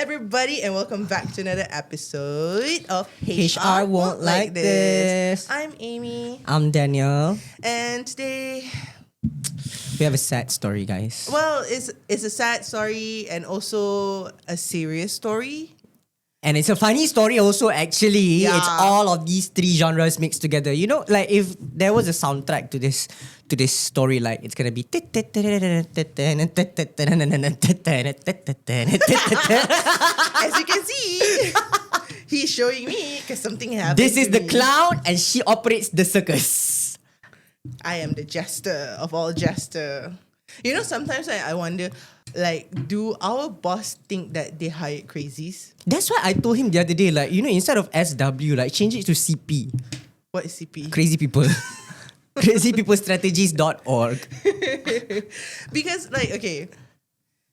everybody, and welcome back to another episode of HR Won't Like This. I'm Amy, I'm Daniel. and today, We have a sad story, guys. well, it's a sad story and also a serious story. And it's a funny story also, actually. Yeah. It's all of these three genres mixed together. You know, like if there was a soundtrack to this story, like it's gonna be As you can see, he's showing me because something happened. This is to the me. clown and she operates the circus. I am the jester of all jester. You know, sometimes I wonder, like, do our boss think that they hired crazies? That's why I told him the other day, like, you know, instead of SW, like change it to CP. What is CP? Crazy people. Crazypeoplestrategies.org. Because, like, okay,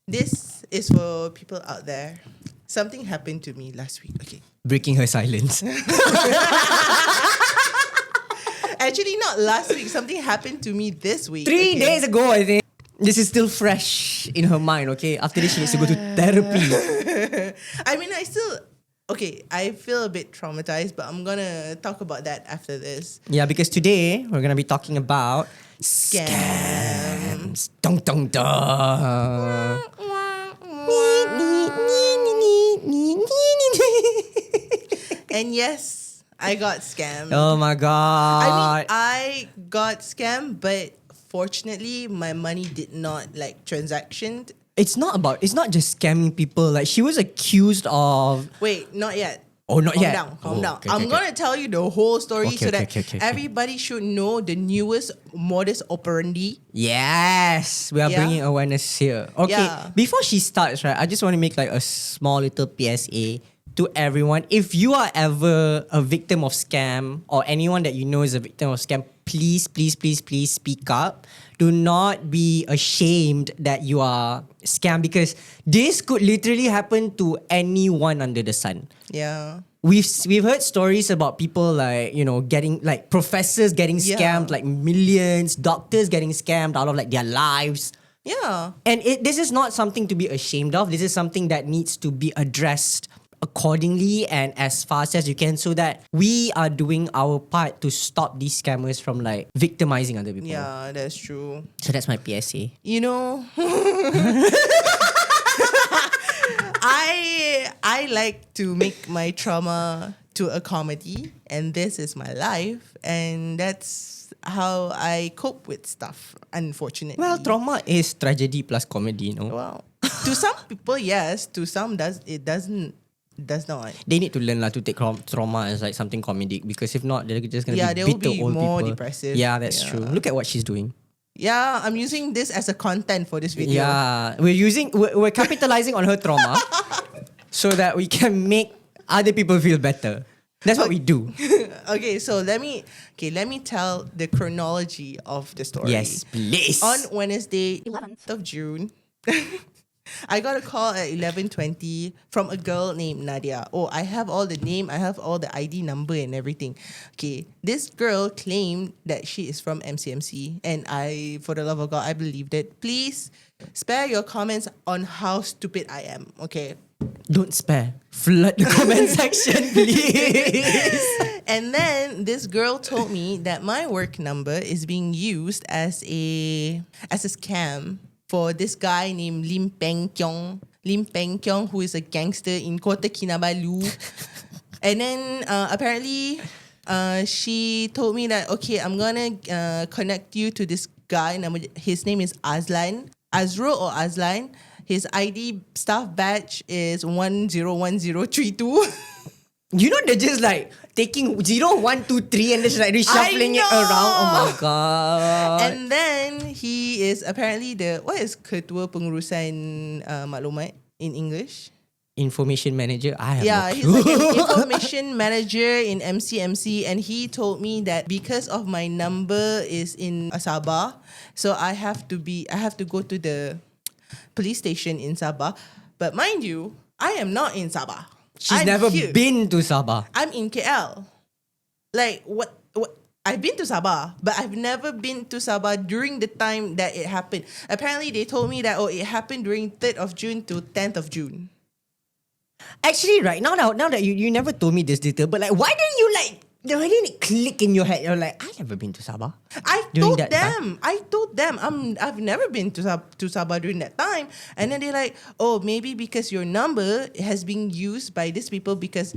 this is for people out there. Something happened to me last week. Okay. Breaking her silence. Actually, not last week. Something happened to me this week. 3 okay? days ago, I think. This is still fresh in her mind, okay? After this, she needs to go to therapy. I mean, I feel a bit traumatized, but I'm gonna talk about that after this. Yeah, because today, we're going to be talking about Scams. Dong, dong, dong. And yes, I got scammed. Oh my God. I mean, I got scammed, but fortunately, my money did not like transactioned. It's not just scamming people. Like, she was accused of... Wait, not yet. Oh, not Calm yet. down, calm Oh, down. okay, I'm okay, gonna tell you the whole story Okay, so okay, that okay. everybody should know the newest modus operandi. Yes, we are Yeah. bringing awareness here. Okay, Yeah. before she starts, right, I just want to make like a small little PSA to everyone. If you are ever a victim of scam or anyone that you know is a victim of scam, please, please, please, please speak up. Do not be ashamed that you are scammed because this could literally happen to anyone under the sun. Yeah. We've heard stories about people like, you know, getting like professors getting Yeah. scammed like millions, doctors getting scammed out of like their lives. Yeah. And this is not something to be ashamed of. This is something that needs to be addressed accordingly and as fast as you can so that we are doing our part to stop these scammers from like victimizing other people. Yeah, that's true. So that's my PSA. You know, I like to make my trauma to a comedy, and this is my life, and that's how I cope with stuff. Unfortunately, Well, trauma is tragedy plus comedy, no? Well, to some people, yes. To some, does not. They need to learn to take trauma as like something comedic because if not, they're just gonna Yeah, be they will bitter be old more people. depressive. Yeah, that's Yeah. true. Look at what she's doing. Yeah, I'm using this as a content for this video. Yeah, we're capitalizing on her trauma so that we can make other people feel better. That's what we do. Okay, so let me tell the chronology of the story. Yes, please. On Wednesday, 11th of June, I got a call at 11:20 from a girl named Nadia. Oh, I have all the name, I have all the ID number and everything. Okay, this girl claimed that she is from MCMC, and I, for the love of God, I believed it. Please spare your comments on how stupid I am. Okay. Don't spare. Flood the comment section, please. And then this girl told me that my work number is being used as a scam for this guy named Lim Peng Kiong. Lim Peng Kiong, who is a gangster in Kota Kinabalu. And then apparently she told me that, okay, I'm gonna connect you to this guy. His name is Azlan. Azrul or Azlan. His ID staff badge is 101032. You know, they're just like taking 0, 1, 2, 3 and just like reshuffling it know. around. Oh my God. And then he is apparently what is Ketua Pengurusan Maklumat in English? Information manager. I have Yeah, no he's clue. like an information manager in MCMC, and he told me that because of my number is in Sabah, so I have to go to the police station in Sabah. But mind you, I am not in Sabah. She's I'm never here. been to Sabah. I'm in KL. Like what? I've been to Sabah, but I've never been to Sabah during the time that it happened. Apparently, they told me that it happened during 3rd of June to 10th of June. Actually, right now that you never told me this detail, but like, why didn't it click in your head? You're like, I've never been to Sabah. I During told that time? them. I told them. I've never been to Sabah during that time. And then they're like, oh, maybe because your number has been used by these people because,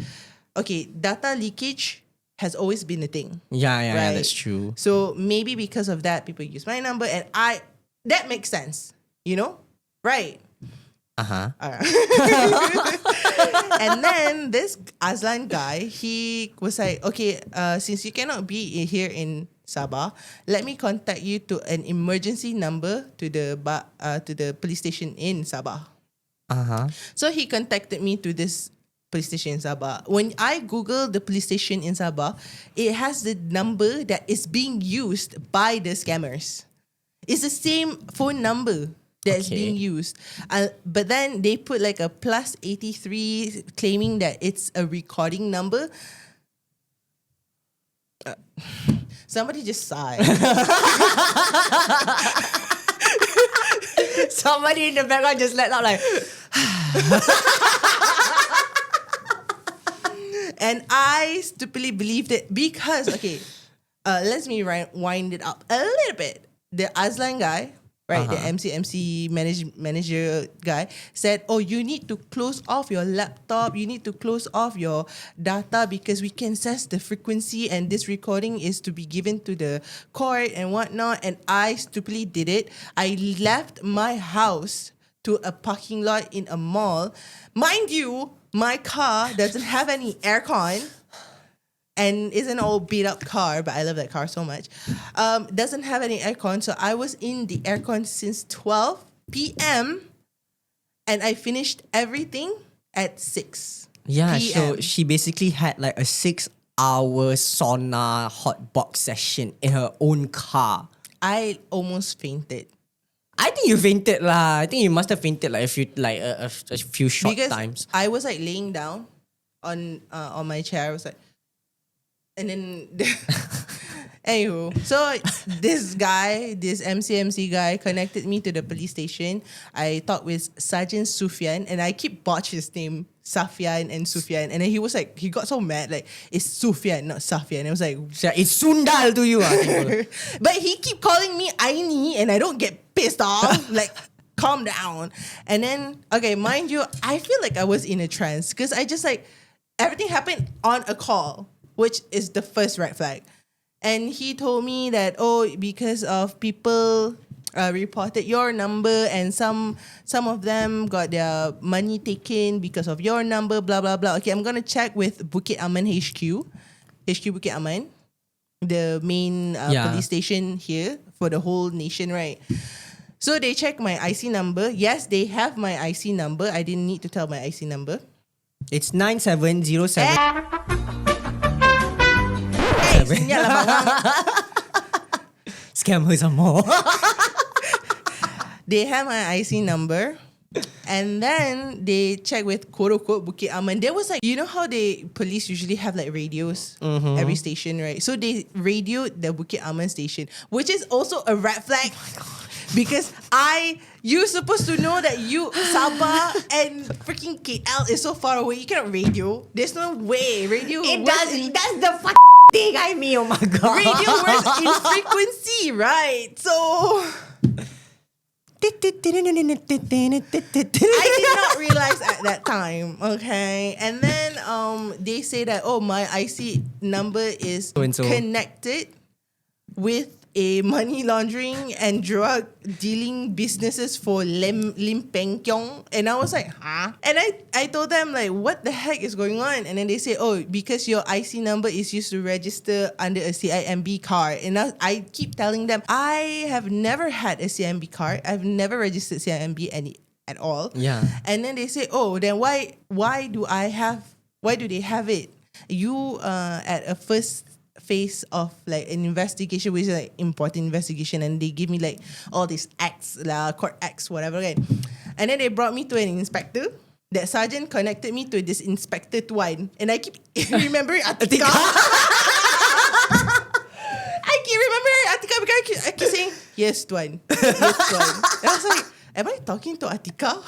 okay, data leakage has always been a thing. Yeah, right? that's true. So maybe because of that, people use my number, and that makes sense. You know, right? And then this Azlan guy, he was like, okay, since you cannot be here in Sabah, let me contact you to an emergency number to the police station in Sabah. So he contacted me to this police station in Sabah. When I Google the police station in Sabah, it has the number that is being used by the scammers. It's the same phone number that's being used. But then they put like a +83 claiming that it's a recording number. Somebody just sighed. Somebody in the background just let out like. And I stupidly believed it because, okay, let me wind it up a little bit. The Azlan guy, right, the MC manager guy said, oh, you need to close off your laptop, you need to close off your data because we can sense the frequency and this recording is to be given to the court and whatnot. And I stupidly did it. I left my house to a parking lot in a mall. Mind you, my car doesn't have any aircon and is an old beat up car, but I love that car so much. Doesn't have any aircon, so I was in the aircon since 12 p.m. and I finished everything at 6 Yeah, p.m. so she basically had like a 6-hour sauna hot box session in her own car. I almost fainted. I think you fainted lah. I think you must have fainted like a few short Because times. I was like laying down on my chair. I was like, and then anywho, so this MCMC guy connected me to the police station. I talked with Sergeant Sufyan, and I keep botch his name, Safian and Sufyan. And then he was like, he got so mad, like, it's Sufyan, not Safian. I was like, It's Sundal to you. but he keep calling me Aini, and I don't get pissed off. Like, calm down. And then, okay, mind you, I feel like I was in a trance because I just like, everything happened on a call, which is the first red flag. And he told me that, oh, because of people reported your number and some of them got their money taken because of your number, blah, blah, blah. Okay, I'm going to check with Bukit Aman HQ Bukit Aman, the main police station here for the whole nation, right? So they checked my IC number. Yes, they have my IC number. I didn't need to tell my IC number. It's 9707. Sinyal lah, bawang. Scam her some more. They have my IC number. And then they check with quote unquote Bukit Aman. There was like, you know how police usually have like radios every station, right? So they radioed the Bukit Aman station, which is also a red flag. Because you're supposed to know that Sabah and freaking KL is so far away. You cannot radio. There's no way. Radio. That's the thing I mean. Oh my god. Radio works in frequency, right? So I did not realize at that time. Okay, and then they say that my IC number is So-and-so. connected with a money laundering and drug dealing businesses for Lim Peng Kiong. And I was like, huh? And I told them like, what the heck is going on? And then they say, oh, because your IC number is used to register under a CIMB card. And I keep telling them, I have never had a CIMB card. I've never registered CIMB at all. Yeah. And then they say, oh, then why do they have it? You at a first phase of like an investigation, which is like important investigation, and they give me like all these acts, court acts, whatever, right? And then they brought me to an inspector. That sergeant connected me to this Inspector Tuan, and I keep remembering Atika. I keep remembering Atika because I keep saying yes, Tuan, yes, Tuan. And I was like, am I talking to Atika?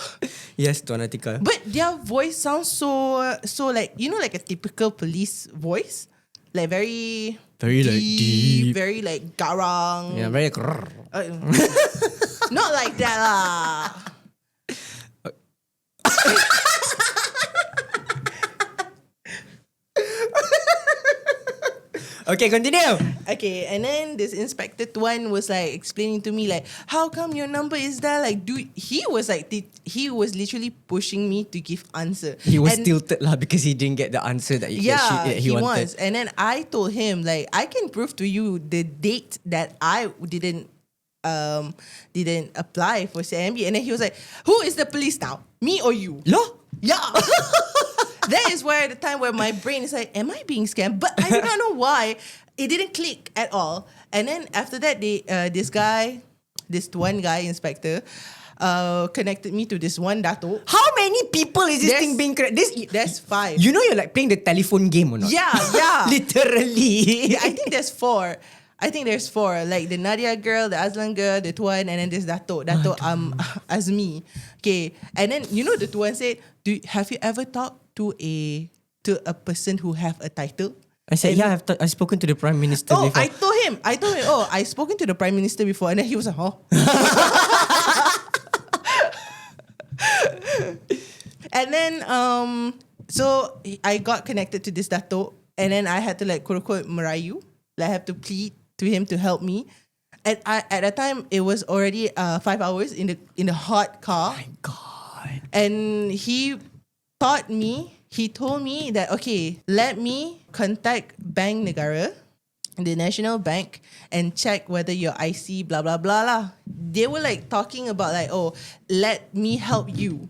Yes, Tuan Atika. But their voice sounds so like, you know, like a typical police voice, like very Very, like, deep. very like garang. Yeah, very. Not like that lah. Okay, continue. Okay, and then this Inspector Tuan was like explaining to me like, how come your number is there? Like, he was literally pushing me to give answer. He was And tilted lah because he didn't get the answer that yeah, he he wanted. was. And then I told him like, I can prove to you the date that I didn't apply for CMB. And then he was like, who is the police now? Me or you? Loh? Yeah. That is where the time where my brain is like, am I being scammed? But I do not know why. It didn't click at all. And then after that, this one guy, inspector, connected me to this one dato. How many people is this There's- thing being created? There's 5. You know you're like playing the telephone game or not? Yeah. Literally. Yeah, I think there's 4. Like the Nadia girl, the Azlan girl, the Tuan, and then this Dato Azmi. Okay. And then you know the Tuan said, have you ever talked to a person who have a title? I said, And- yeah, I've spoken to the Prime Minister Oh, before. I told him, oh, I've spoken to the Prime Minister before. And then he was like, oh. And then, so I got connected to this Dato. And then I had to like, quote unquote, merayu. Like, I have to plead to him to help me. And at that time, it was already 5 hours in the hot car. God. And he told me that, okay, let me contact Bank Negara, the National Bank, and check whether your IC, blah, blah, blah, lah. They were like talking about like, oh, let me help you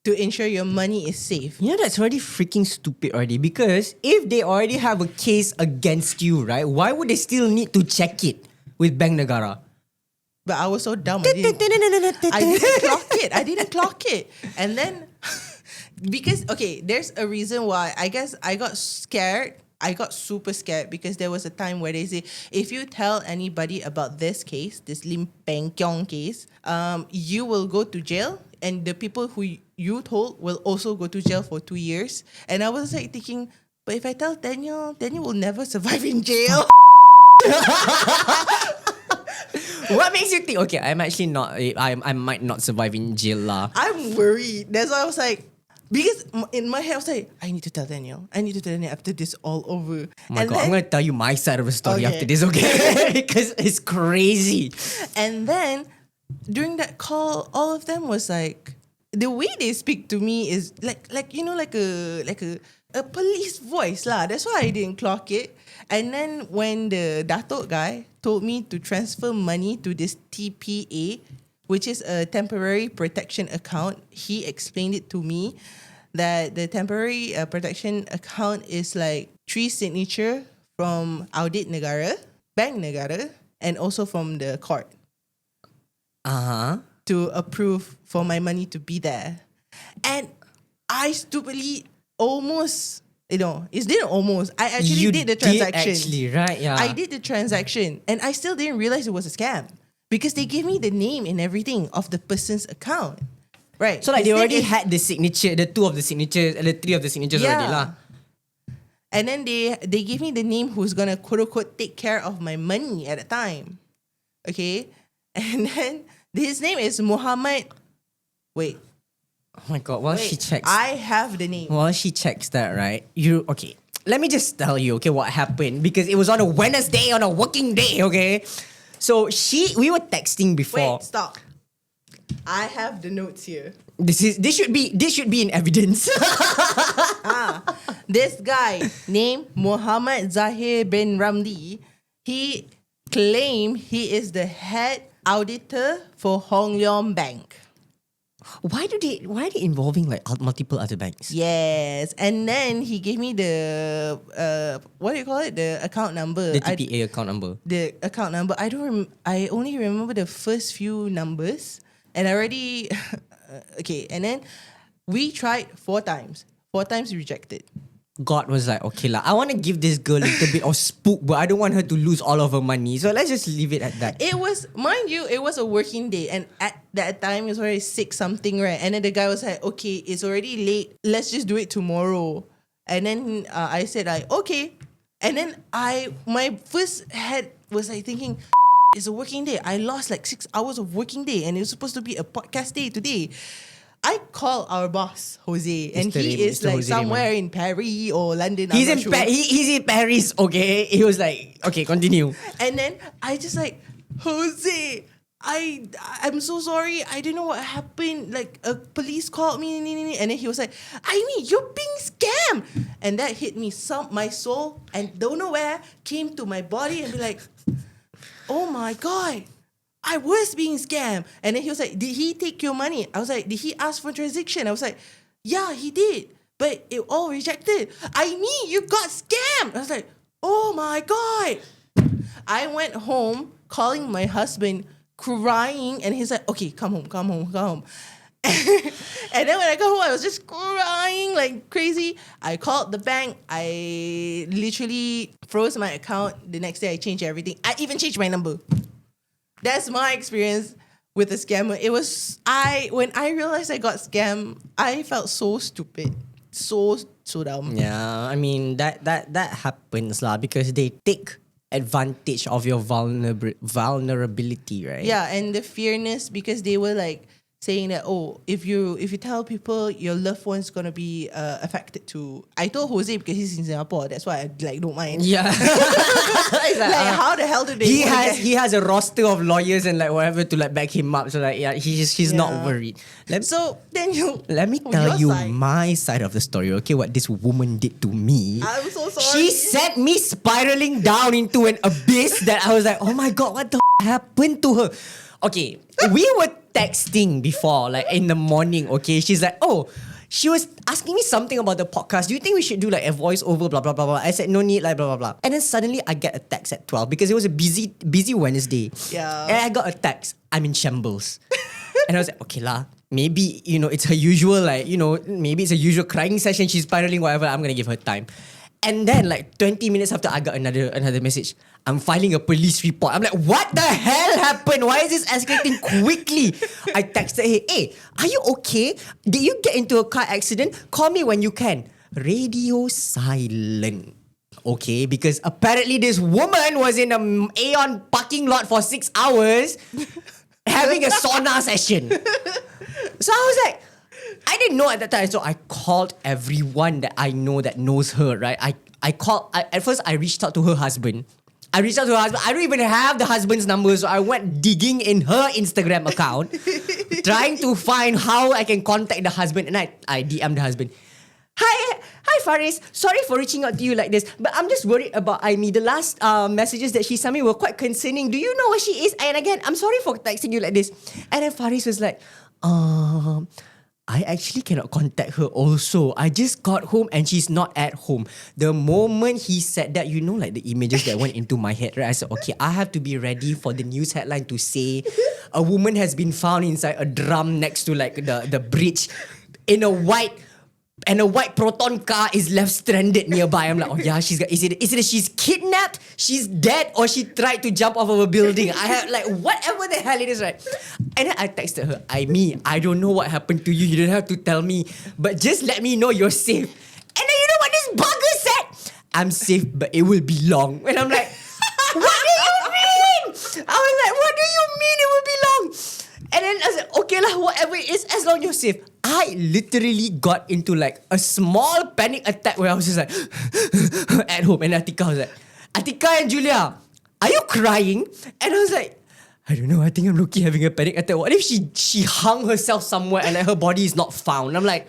to ensure your money is safe. You know, that's already freaking stupid already. Because if they already have a case against you, right, why would they still need to check it with Bank Negara? But I was so dumb. I didn't clock it. And then, because, okay, there's a reason why. I guess I got scared. I got super scared because there was a time where they say, if you tell anybody about this case, this Lim Peng Kiong case, you will go to jail, and the people who you told will also go to jail for 2 years. And I was like thinking, but if I tell Daniel will never survive in jail. What makes you think? Okay, I'm actually not. I might not survive in jail lah. I'm worried. That's why I was like, because in my head I was like, I need to tell Daniel. After this all over. Oh my God, I'm gonna tell you my side of the story after this, okay? Because it's crazy. And then during that call, all of them was like, the way they speak to me is like you know, like a police voice lah. That's why I didn't clock it. And then when the Datuk guy told me to transfer money to this TPA, which is a temporary protection account, he explained it to me that the temporary protection account is like 3 signature from Audit Negara, Bank Negara, and also from the court to approve for my money to be there. And I stupidly almost, it didn't almost. I actually did the transaction. Actually, right? Yeah. I did the transaction, and I still didn't realize it was a scam because they gave me the name and everything of the person's account. Right. So like they His name already is- had the signature, the 2 of the signatures, and the 3 of the signatures already lah. And then they gave me the name who's gonna quote unquote take care of my money at the time. Okay. And then his name is Muhammad. Wait. Oh my God, while she checks. I have the name. While she checks that, right? Okay. Let me just tell you, okay, what happened. Because it was on a Wednesday, on a working day, okay? So we were texting before. Wait, stop. I have the notes here. This should be in evidence. This guy named Muhammad Zahir bin Ramli, he claimed he is the head auditor for Hong Leong Bank. Why are they involving like multiple other banks? Yes, and then he gave me the what do you call it? The account number. The TPA account number. The account number. I only remember the first few numbers, and I already okay. And then we tried 4 times. 4 times rejected. God was like, okay lah, I want to give this girl a little bit of spook, but I don't want her to lose all of her money. So let's just leave it at that. It was, mind you, it was a working day, and at that time it was already 6 something, right? And then the guy was like, okay, it's already late. Let's just do it tomorrow. And then I said, like, okay. And then my first head was like thinking, it's a working day. I lost like 6 hours of working day, and it was supposed to be a podcast day today. I called our boss, Jose, and Mr. he Raymond, is Mr. like Jose somewhere in Paris or London. He's I'm in not sure. he's in Paris, okay? He was like, okay, continue. And then I just like, Jose, I'm so sorry. I don't know what happened. Like a police called me, and then he was like, Aini, you're being scammed. And that hit me, my soul, and don't know where, came to my body and be like, oh my God, I was being scammed. And then he was like, did he take your money? I was like, did he ask for transaction? I was like, yeah, he did. But it all rejected. Aini, you got scammed. I was like, oh my God. I went home calling my husband, crying, and he's like, okay, come home. And then when I got home, I was just crying like crazy. I called the bank. I literally froze my account. The next day, I changed everything. I even changed my number. That's my experience with a scammer. It was, when I realized I got scammed, I felt so stupid. So dumb. Yeah, I mean that happens lah because they take advantage of your vulnerability, right? Yeah, and the fearness, because they were like saying that, oh, if you tell people, your loved one's gonna be affected too. I told Jose because he's in Singapore. That's why I like don't mind. Yeah. It's like, how the hell did they? He has a roster of lawyers and like whatever to like back him up. So like he's not worried. So then Let me Oh, tell your you side. my side of the story, okay? What this woman did to me. I'm so sorry. She sent me spiraling down into an abyss that I was like, oh my God, what the happened to her? Okay, we were texting before, like in the morning, okay? She's like, oh, she was asking me something about the podcast. Do you think we should do like a voiceover, blah, blah, blah, blah? I said, no need, like, blah, blah, blah. And then suddenly I get a text at 12 because it was a busy Wednesday. Yeah. And I got a text, I'm in shambles. And I was like, okay lah, maybe, it's her usual, like, maybe it's a usual crying session. She's spiraling, whatever. I'm going to give her time. And then like 20 minutes after, I got another message. I'm filing a police report. I'm like, what the hell happened? Why is this escalating quickly? I texted her, hey, are you okay? Did you get into a car accident? Call me when you can. Radio silent. Okay, because apparently this woman was in an Aeon parking lot for 6 hours having a sauna session. So I was like, I didn't know at that time. So I called everyone that I know that knows her, right? At first I reached out to her husband. I don't even have the husband's number. So I went digging in her Instagram account, trying to find how I can contact the husband. And I DM'd the husband. Hi Faris. Sorry for reaching out to you like this, but I'm just worried about Aini. The last messages that she sent me were quite concerning. Do you know where she is? And again, I'm sorry for texting you like this. And then Faris was like, I actually cannot contact her also. I just got home and she's not at home. The moment he said that, like the images that went into my head, right? I said, okay, I have to be ready for the news headline to say a woman has been found inside a drum next to like the bridge in a white Proton car is left stranded nearby. I'm like, oh yeah, is it she's kidnapped, she's dead, or she tried to jump off of a building? I have like whatever the hell it is, right? And then I texted her, I don't know what happened to you. You don't have to tell me, but just let me know you're safe. And then you know what this bugger said? I'm safe, but it will be long. And I'm like, what do you mean? I was like, what do you mean it will be long? And then I said, okay lah, whatever it is, as long as you're safe. I literally got into like a small panic attack where I was just like at home, and Atika was like, Atika and Julia, are you crying? And I was like, I don't know, I think I'm low-key having a panic attack. What if she hung herself somewhere and like her body is not found? I'm like,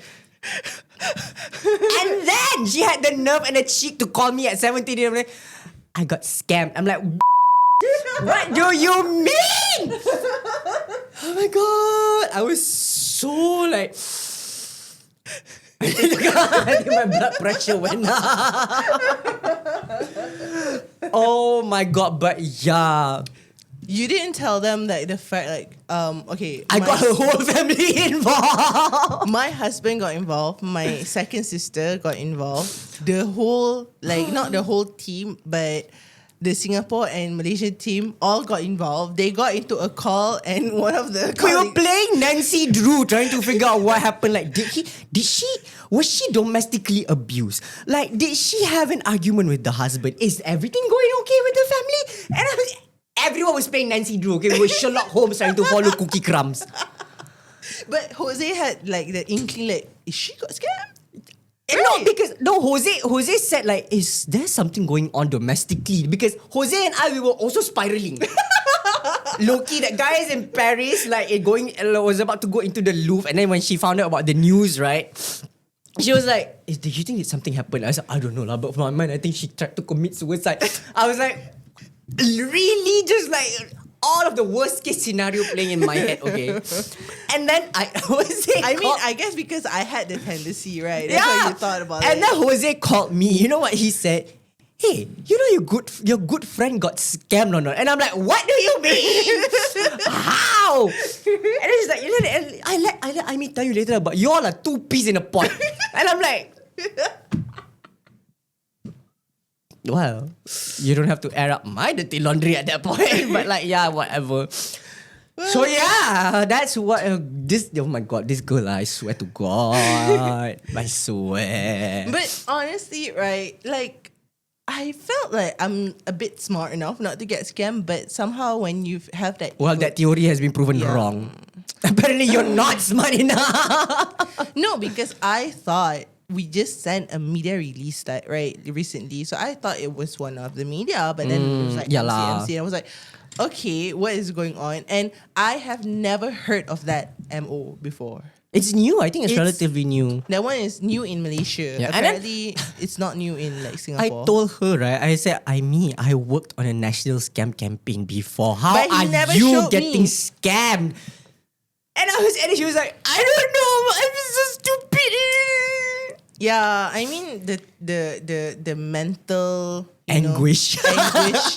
and then she had the nerve and the cheek to call me at 17. I'm like, I got scammed. I'm like, what do you mean? Oh my God, I was so like, I think my blood pressure went up. Oh my God, but yeah. You didn't tell them that the fact, like, okay. I got her whole family involved. My husband got involved. My second sister got involved. The whole, like, not the whole team, but the Singapore and Malaysian team all got involved. They got into a call, and one of the We were playing Nancy Drew, trying to figure out what happened. Like, was she domestically abused? Like, did she have an argument with the husband? Is everything going okay with the family? And everyone was playing Nancy Drew. Okay, we were Sherlock Holmes trying to follow Cookie Crumbs. But Jose had like the inkling, like, is she got scammed? No, because Jose said like, is there something going on domestically? Because Jose and I, we were also spiraling. Loki, that guy is in Paris, like was about to go into the Louvre, and then when she found out about the news, right? She was like, "Do you think that something happened?" I said, "I don't know lah, but for my mind, I think she tried to commit suicide." I was like, really, just like all of the worst case scenario playing in my head, okay? And then I guess because I had the tendency, right? That's why you thought about and it. then Jose called me. You know what he said? Hey, you know your good friend got scammed or not? And I'm like, what do you mean? How? And then he's like, I may tell you later, but you all are two peas in a pot. And I'm like, well, you don't have to air up my dirty laundry at that point. But like, yeah, whatever. So yeah, that's what this. Oh my god, this girl! I swear to God, I swear. But honestly, right, like, I felt like I'm a bit smart enough not to get scammed, but somehow when you have that... Well, that theory has been proven wrong. Apparently, you're not smart enough. No, because I thought we just sent a media release that, right, recently. So I thought it was one of the media, but then it was like MC. And I was like, okay, what is going on? And I have never heard of that MO before. It's new. I think it's relatively new. That one is new in Malaysia. Yeah. Apparently, it's not new in like Singapore. I told her, right? I said, I worked on a national scam campaign before. How But he are never you showed getting me. scammed? And she was like, I don't know. I'm so stupid. Yeah, I mean the mental Anguish. anguish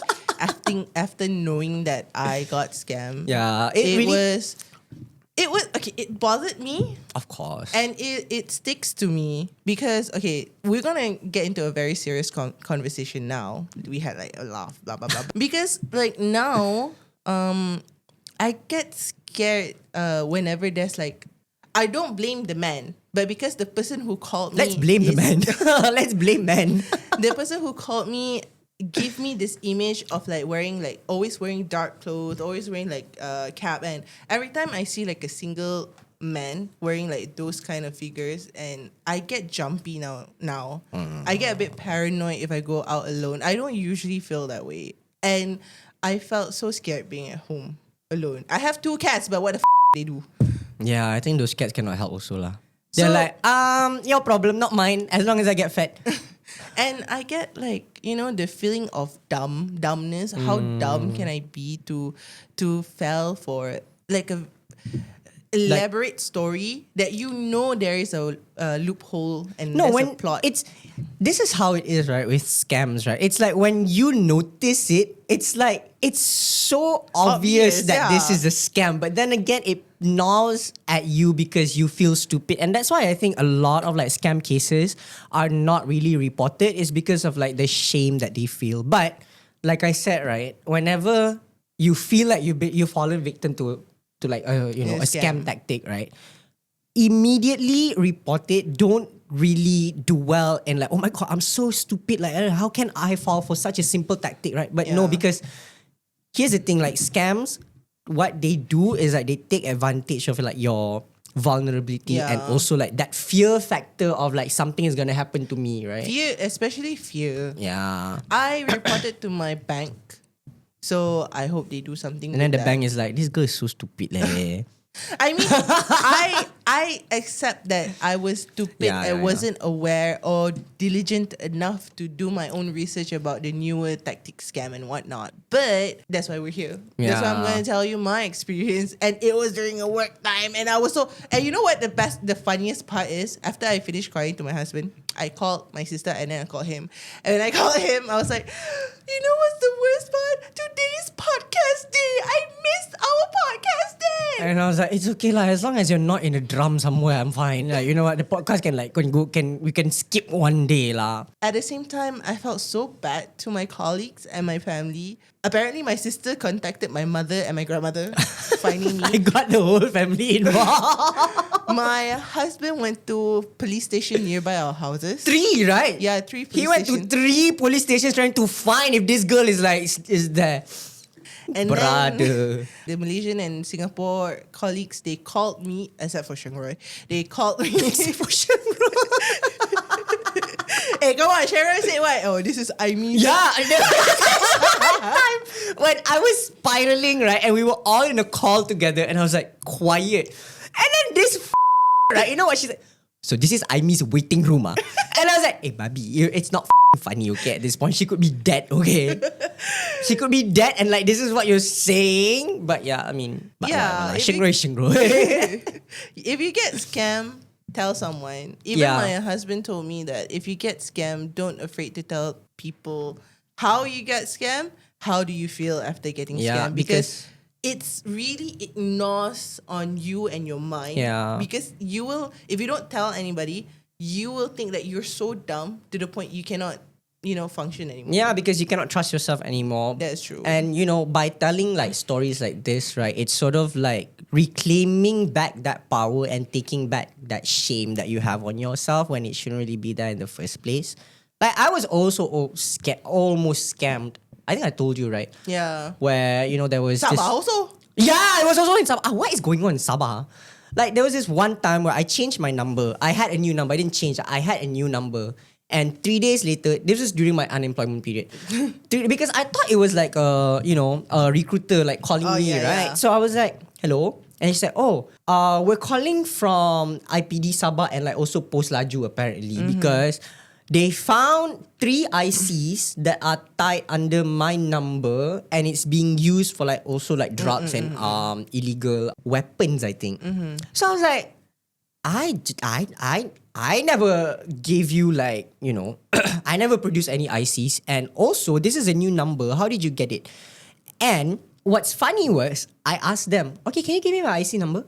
after knowing that I got scammed. Yeah, It was okay. It bothered me, of course. and it sticks to me because okay, we're gonna get into a very serious conversation now. We had like a laugh, blah blah blah. Because like now, I get scared whenever there's like, I don't blame the man, but because the person who called me, Let's blame the man. Let's blame man. the person who called me give me this image of like always wearing dark clothes, always wearing like cap, and every time I see like a single man wearing like those kind of figures, and I get jumpy now. I get a bit paranoid if I go out alone. I don't usually feel that way, and I felt so scared being at home alone. I have 2 cats, but what the they do? Yeah, I think those cats cannot help also lah. They're So- like, your problem, not mine. As long as I get fed. And I get like, the feeling of dumbness. How dumb can I be to fall for like a elaborate story that there is a loophole and there's a plot. This is how it is, right? With scams, right? It's like when you notice it, it's like it's so obvious that this is a scam. But then again, it gnaws at you because you feel stupid, and that's why I think a lot of like scam cases are not really reported. Is because of like the shame that they feel. But like I said, right? Whenever you feel like you've fallen victim to like a scam tactic, right? Immediately report it. Don't really dwell and like, oh my god, I'm so stupid. Like, how can I fall for such a simple tactic, right? But no, because here's the thing, like scams, what they do is like they take advantage of like your vulnerability and also like that fear factor of like something is gonna happen to me, right? Fear, especially fear. Yeah. I reported to my bank, so I hope they do something. And then the bank is like, this girl is so stupid, leh. I mean, I accept that I was stupid. Yeah, I yeah, wasn't aware or diligent enough to do my own research about the newer tactic scam and whatnot. But that's why we're here. That's why I'm Yeah. going to tell you my experience. And it was during a work time. And I was so. And you know what the funniest part is? After I finished crying to my husband, I called my sister and then I called him. And when I called him, I was like, you know what's the worst part? Today's podcast day. I missed our podcast day. And I was like, it's okay lah. As long as you're not in a drum somewhere, I'm fine. Like, you know what? The podcast we can skip one day lah. At the same time, I felt so bad to my colleagues and my family. Apparently, my sister contacted my mother and my grandmother, finding I me. got the whole family involved. My husband went to police station nearby our houses. 3, right? Yeah, 3 police He went to stations. 3 police stations trying to find if this girl is there. And Brother. then the Malaysian and Singapore colleagues, they called me, except for Sheng Roy, they called me. For sure, bro. Hey, come on, Sheng Roy said what? Oh, this is Aimee. Yeah. When I was spiraling, right, and we were all in a call together, and I was like, quiet. And then this right, you know what she said? So this is Aimee's waiting room, ah. And I was like, hey, baby, it's not funny, okay? At this point, she could be dead, okay? She could be dead, and like, this is what you're saying. But yeah, I mean, Yeah, if Sheng you- Roy, Sheng Roy. If you get scammed, tell someone. Even Yeah. my husband told me that if you get scammed, don't afraid to tell people how you get scammed. How do you feel after getting Yeah, scammed? because- it's really, it gnaws on you and your mind. Yeah. Because you will, if you don't tell anybody, you will think that you're so dumb to the point you cannot, function anymore. Yeah, because you cannot trust yourself anymore. That's true. And by telling like stories like this, right, it's sort of like reclaiming back that power and taking back that shame that you have on yourself when it shouldn't really be there in the first place. Like I was also almost scammed. I think I told you, right? Yeah. Where, there was this... Sabah also. Yeah, it was also in Sabah. What is going on in Sabah? Like, there was this one time where I changed my number. I had a new number. I didn't change. I had a new number. And 3 days later, this was during my unemployment period. Because I thought it was like a recruiter like calling me, yeah, right? yeah. So I was like, hello? And she said, we're calling from IPD Sabah and like also Post Laju apparently because they found 3 ICs that are tied under my number and it's being used for like also like drugs and illegal weapons, I think. So I was like, I never gave you like, I never produced any ICs. And also, this is a new number. How did you get it? And what's funny was, I asked them, okay, can you give me my IC number?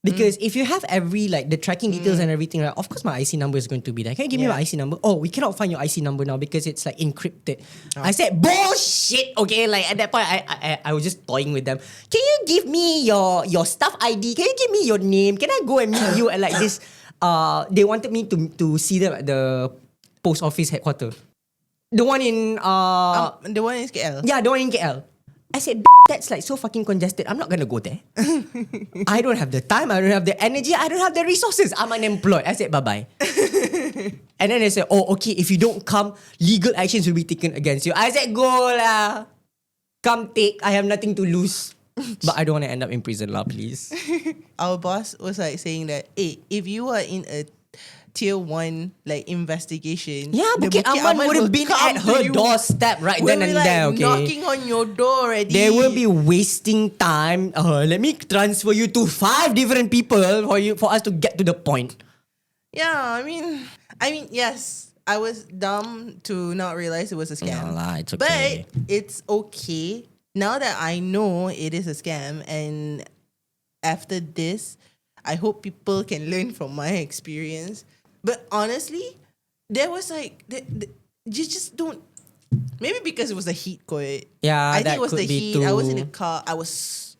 Because if you have every, like, the tracking details and everything, right, of course my IC number is going to be there. Can you give me my IC number? Oh, we cannot find your IC number now because it's, like, encrypted. I said, bullshit! Okay, like, at that point, I was just toying with them. Can you give me your staff ID? Can you give me your name? Can I go and meet you at, like, this... they wanted me to see them at the post office headquarters. The one in... The one in KL. yeah, the one in KL. I said, that's like so fucking congested. I'm not gonna go there. I don't have the time. I don't have the energy. I don't have the resources. I'm unemployed. I said, bye-bye. And then they said, oh, okay, if you don't come, legal actions will be taken against you. I said, go lah. Come take. I have nothing to lose. But I don't want to end up in prison lah, please. Our boss was like saying that, hey, if you are in a tier 1 like investigation, Yeah, the Bukit Aman would will have been come at to her you. doorstep right We'll then be and like there, okay? knocking on your door already. They will be wasting time. Let me transfer you to 5 different people for us to get to the point. Yeah, I mean, yes, I was dumb to not realize it was a scam. No lah, it's okay. But it's okay. Now that I know it is a scam, and after this, I hope people can learn from my experience. But honestly, there was like, you just don't, maybe because it was the heat, Koi. Yeah, I think that it was could the be heat. I was in too. the car. I was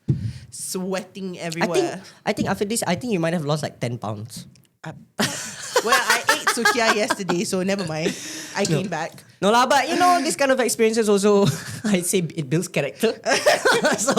sweating I everywhere. think after this, I think you might have lost like 10 pounds. Well, I ate sukiya yesterday, so never mind. I came back. No lah, but this kind of experiences also, I'd say it builds character. So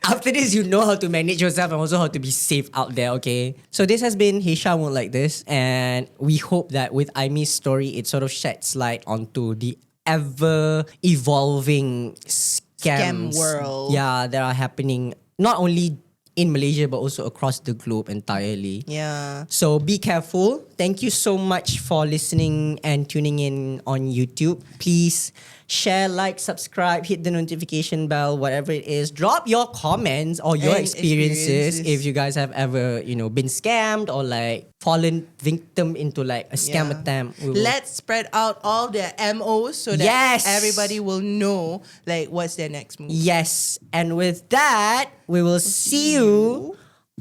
after this, you know how to manage yourself and also how to be safe out there, okay? So this has been Hisha Won't Like This, and we hope that with Aimee's story, it sort of sheds light onto the ever-evolving scams. Scam world. Yeah, that are happening not only in Malaysia, but also across the globe entirely. Yeah. So be careful. Thank you so much for listening and tuning in on YouTube. Please share, like, subscribe, hit the notification bell, whatever it is. Drop your comments or your And experiences experiences. if you guys have ever, been scammed or like fallen victim into like a scam Yeah. attempt. We will- Let's spread out all their MOs so that Yes. everybody will know like what's their next move. Yes. And with that, we will see you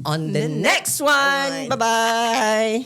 on the the next next one. one. Bye-bye.